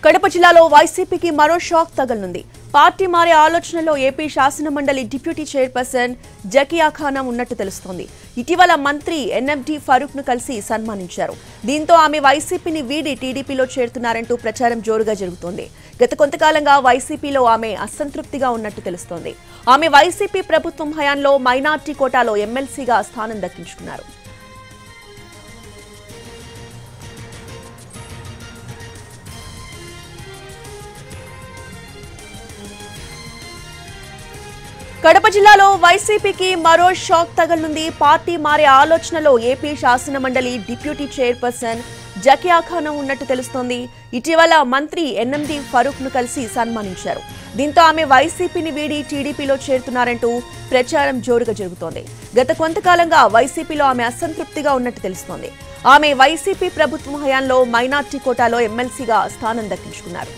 కడప జిల్లాలో వైసీపీకి మరో షాక్ తగలనుంది. పార్టీ మారే ఆలోచనలో ఏపీ శాసనమండలి డిప్యూటీ చైర్పర్సన్ జకియా ఖానం ఉన్నట్టు తెలుస్తోంది. ఇటీవల మంత్రి ఎన్ఎండి ఫరూక్ ను కలిసి సన్మానించారు. దీంతో ఆమె వైసీపీని వీడి టీడీపీలో చేరుతున్నారంటూ ప్రచారం జోరుగా జరుగుతోంది. గత కొంతకాలంగా వైసీపీలో ఆమె అసంతృప్తిగా ఉన్నట్టు తెలుస్తోంది. ఆమె వైసీపీ ప్రభుత్వం హయాంలో మైనార్టీ కోటాలో ఎమ్మెల్సీగా స్థానం దక్కించుకున్నారు. కడప జిల్లాలో వైసీపీకి మరో షాక్ తగలనుంది. పార్టీ మారే ఆలోచనలో ఏపీ శాసనమండలి డిప్యూటీ చైర్పర్సన్ జకియా ఖానం ఉన్నట్టు తెలుస్తోంది. ఇటీవల మంత్రి ఎన్ఎండి ఫరూక్ ను కలిసి సన్మానించారు. దీంతో ఆమె వైసీపీని వీడి టీడీపీలో చేరుతున్నారంటూ ప్రచారం జోరుగా జరుగుతోంది. గత కొంతకాలంగా వైసీపీలో ఆమె అసంతృప్తిగా ఉన్నట్టు తెలుస్తోంది. ఆమె వైసీపీ ప్రభుత్వం హయాంలో మైనార్టీ కోటాలో ఎమ్మెల్సీగా స్థానం దక్కించుకున్నారు.